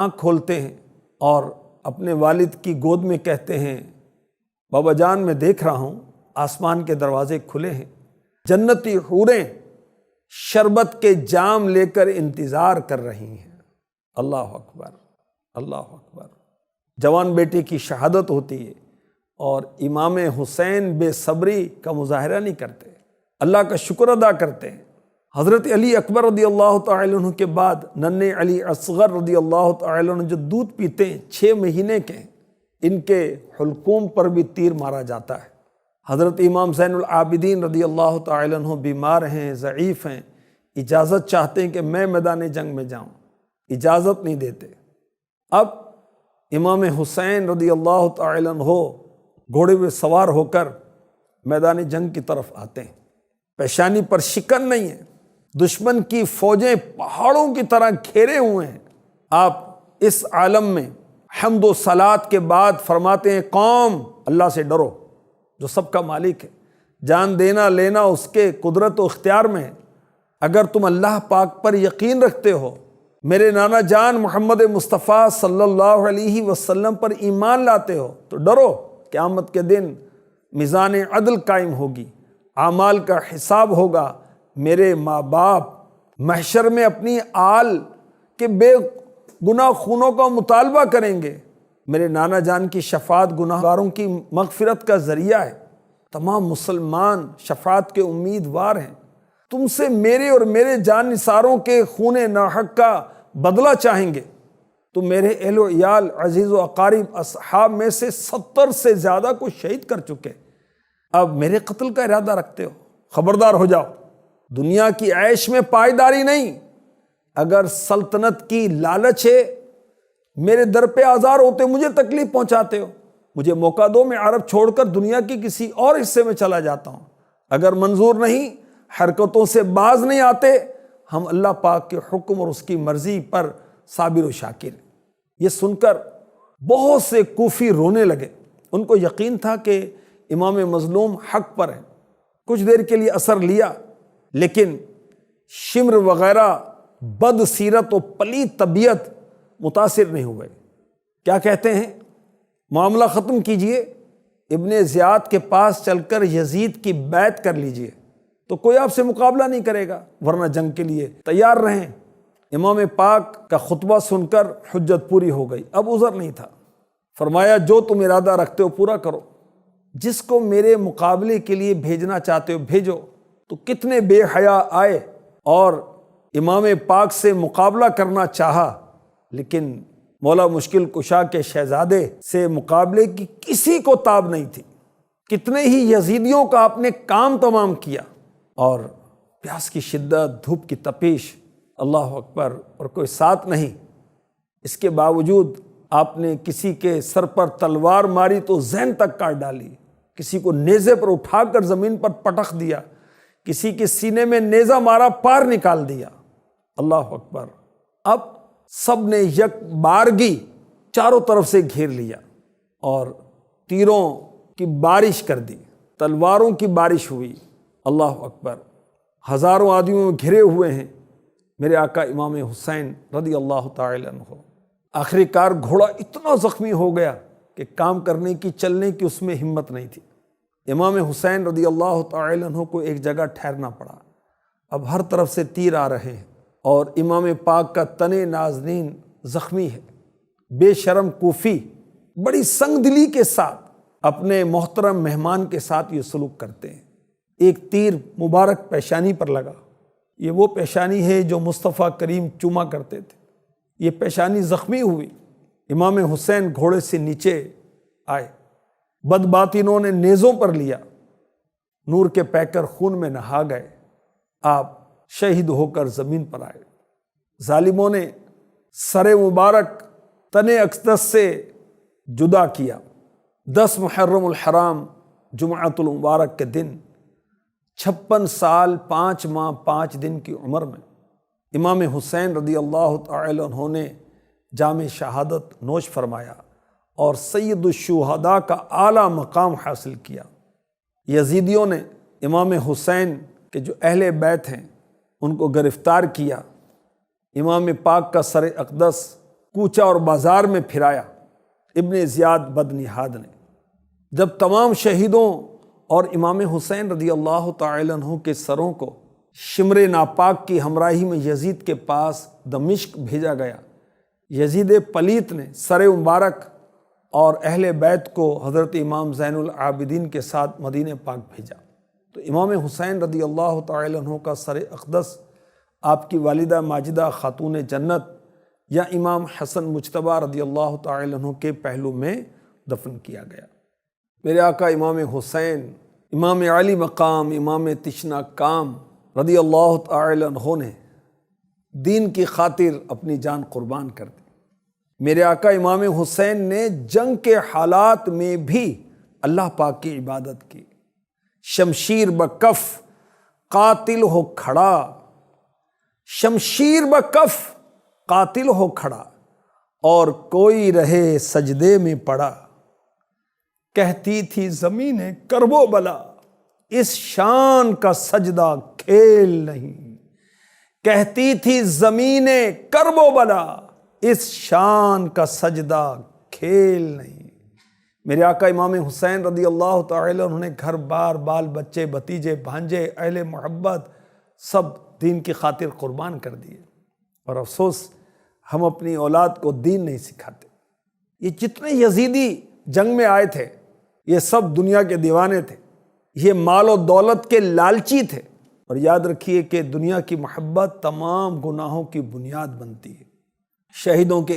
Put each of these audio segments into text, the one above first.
آنکھ کھولتے ہیں اور اپنے والد کی گود میں کہتے ہیں بابا جان میں دیکھ رہا ہوں آسمان کے دروازے کھلے ہیں، جنتی حوریں شربت کے جام لے کر انتظار کر رہی ہیں۔ اللہ اکبر، اللہ اکبر۔ جوان بیٹے کی شہادت ہوتی ہے اور امام حسین بے صبری کا مظاہرہ نہیں کرتے، اللہ کا شکر ادا کرتے ہیں۔ حضرت علی اکبر رضی اللہ تعالی عنہ کے بعد ننھے علی اصغر رضی اللہ تعالی عنہ جو دودھ پیتے ہیں 6 مہینے کے، ان کے حلقوم پر بھی تیر مارا جاتا ہے۔ حضرت امام زین العابدین رضی اللہ تعالی عنہ بیمار ہیں، ضعیف ہیں، اجازت چاہتے ہیں کہ میں میدان جنگ میں جاؤں، اجازت نہیں دیتے۔ اب امام حسین رضی اللہ تعالی عنہ گھوڑے پہ سوار ہو کر میدان جنگ کی طرف آتے ہیں، پیشانی پر شکن نہیں ہے، دشمن کی فوجیں پہاڑوں کی طرح گھیرے ہوئے ہیں۔ آپ اس عالم میں حمد و صلات کے بعد فرماتے ہیں قوم اللہ سے ڈرو جو سب کا مالک ہے، جان دینا لینا اس کے قدرت و اختیار میں ہے۔ اگر تم اللہ پاک پر یقین رکھتے ہو، میرے نانا جان محمد مصطفیٰ صلی اللہ علیہ وسلم پر ایمان لاتے ہو تو ڈرو، قیامت کے دن میزان عدل قائم ہوگی، اعمال کا حساب ہوگا۔ میرے ماں باپ محشر میں اپنی آل کے بے گناہ خونوں کا مطالبہ کریں گے۔ میرے نانا جان کی شفاعت گناہ گاروں کی مغفرت کا ذریعہ ہے۔ تمام مسلمان شفاعت کے امیدوار ہیں۔ تم سے میرے اور میرے جان نثاروں کے خون ناحق کا بدلہ چاہیں گے۔ تو میرے اہل و عیال، عزیز و اقارب، اصحاب میں سے 70 سے زیادہ کو شہید کر چکے، اب میرے قتل کا ارادہ رکھتے ہو؟ خبردار ہو جاؤ، دنیا کی عیش میں پائیداری نہیں۔ اگر سلطنت کی لالچ ہے، میرے در پہ آزار ہوتے مجھے تکلیف پہنچاتے ہو، مجھے موقع دو، میں عرب چھوڑ کر دنیا کی کسی اور حصے میں چلا جاتا ہوں۔ اگر منظور نہیں، حرکتوں سے باز نہیں آتے، ہم اللہ پاک کے حکم اور اس کی مرضی پر صابر و شاکر۔ یہ سن کر بہت سے کوفی رونے لگے، ان کو یقین تھا کہ امام مظلوم حق پر ہے۔ کچھ دیر کے لیے اثر لیا، لیکن شمر وغیرہ بد سیرت و پلید طبیعت متاثر نہیں ہوئے۔ کیا کہتے ہیں؟ معاملہ ختم کیجئے، ابن زیاد کے پاس چل کر یزید کی بیعت کر لیجئے تو کوئی آپ سے مقابلہ نہیں کرے گا، ورنہ جنگ کے لیے تیار رہیں۔ امام پاک کا خطبہ سن کر حجت پوری ہو گئی، اب عذر نہیں تھا۔ فرمایا جو تم ارادہ رکھتے ہو پورا کرو، جس کو میرے مقابلے کے لیے بھیجنا چاہتے ہو بھیجو۔ تو کتنے بے حیا آئے اور امام پاک سے مقابلہ کرنا چاہا، لیکن مولا مشکل کشا کے شہزادے سے مقابلے کی کسی کو تاب نہیں تھی۔ کتنے ہی یزیدیوں کا آپ نے کام تمام کیا، اور پیاس کی شدت، دھوپ کی تپش، اللہ اکبر، اور کوئی ساتھ نہیں۔ اس کے باوجود آپ نے کسی کے سر پر تلوار ماری تو ذہن تک کاٹ ڈالی، کسی کو نیزے پر اٹھا کر زمین پر پٹخ دیا، کسی کے سینے میں نیزہ مارا، پار نکال دیا۔ اللہ اکبر۔ اب سب نے یک بارگی چاروں طرف سے گھیر لیا اور تیروں کی بارش کر دی، تلواروں کی بارش ہوئی۔ اللہ اکبر۔ ہزاروں آدمیوں میں گھرے ہوئے ہیں میرے آقا امام حسین رضی اللہ تعالی عنہ۔ آخری کار گھوڑا اتنا زخمی ہو گیا کہ کام کرنے کی، چلنے کی اس میں ہمت نہیں تھی۔ امام حسین رضی اللہ تعالی عنہ کو ایک جگہ ٹھہرنا پڑا۔ اب ہر طرف سے تیر آ رہے ہیں اور امام پاک کا تن نازنین زخمی ہے۔ بے شرم کوفی بڑی سنگ دلی کے ساتھ اپنے محترم مہمان کے ساتھ یہ سلوک کرتے ہیں۔ ایک تیر مبارک پیشانی پر لگا، یہ وہ پیشانی ہے جو مصطفیٰ کریم چوما کرتے تھے۔ یہ پیشانی زخمی ہوئی۔ امام حسین گھوڑے سے نیچے آئے، بدباطنوں نے نیزوں پر لیا، نور کے پیکر خون میں نہا گئے۔ آپ شہید ہو کر زمین پر آئے۔ ظالموں نے سر مبارک تن اقدس سے جدا کیا۔ 10 محرم الحرام جمعۃ المبارک کے دن 56 سال 5 ماہ 5 دن کی عمر میں امام حسین رضی اللہ تعالی عنہ نے جام شہادت نوش فرمایا اور سید الشہداء کا اعلیٰ مقام حاصل کیا۔ یزیدیوں نے امام حسین کے جو اہل بیت ہیں ان کو گرفتار کیا، امام پاک کا سر اقدس کوچہ اور بازار میں پھرایا ابن زیاد بدنہاد نے۔ جب تمام شہیدوں اور امام حسین رضی اللہ تعالی عنہ کے سروں کو شمر ناپاک کی ہمراہی میں یزید کے پاس دمشق بھیجا گیا، یزید پلیت نے سر مبارک اور اہل بیت کو حضرت امام زین العابدین کے ساتھ مدینہ پاک بھیجا۔ تو امام حسین رضی اللہ تعالی عنہ کا سر اقدس آپ کی والدہ ماجدہ خاتون جنت یا امام حسن مجتبیٰ رضی اللہ تعالی عنہ کے پہلو میں دفن کیا گیا۔ میرے آقا امام حسین، امام علی مقام، امام تشنا کام رضی اللہ تعالی عنہ نے دین کی خاطر اپنی جان قربان کر دی۔ میرے آقا امام حسین نے جنگ کے حالات میں بھی اللہ پاک کی عبادت کی۔ شمشیر بکف قاتل ہو کھڑا، شمشیر بکف قاتل ہو کھڑا، اور کوئی رہے سجدے میں پڑا۔ کہتی تھی زمینیں کرب و بلا، اس شان کا سجدہ کھیل نہیں۔ کہتی تھی زمینیں کرب و بلا، اس شان کا سجدہ کھیل نہیں۔ میرے آقا امام حسین رضی اللہ تعالی عنہ نے گھر بار، بال بچے، بھتیجے، بھانجے، اہل محبت سب دین کی خاطر قربان کر دیے، اور افسوس ہم اپنی اولاد کو دین نہیں سکھاتے۔ یہ جتنے یزیدی جنگ میں آئے تھے یہ سب دنیا کے دیوانے تھے، یہ مال و دولت کے لالچی تھے، اور یاد رکھیے کہ دنیا کی محبت تمام گناہوں کی بنیاد بنتی ہے۔ شہیدوں کے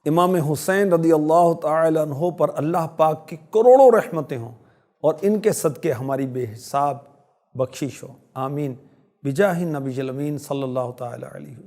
امام حسین رضی اللہ تعالی عنہ پر اللہ پاک کی کروڑوں رحمتیں ہوں، اور ان کے صدقے ہماری بے حساب بخشش ہو، آمین، بجاہ النبی الامین صلی اللہ تعالی علیہ وسلم۔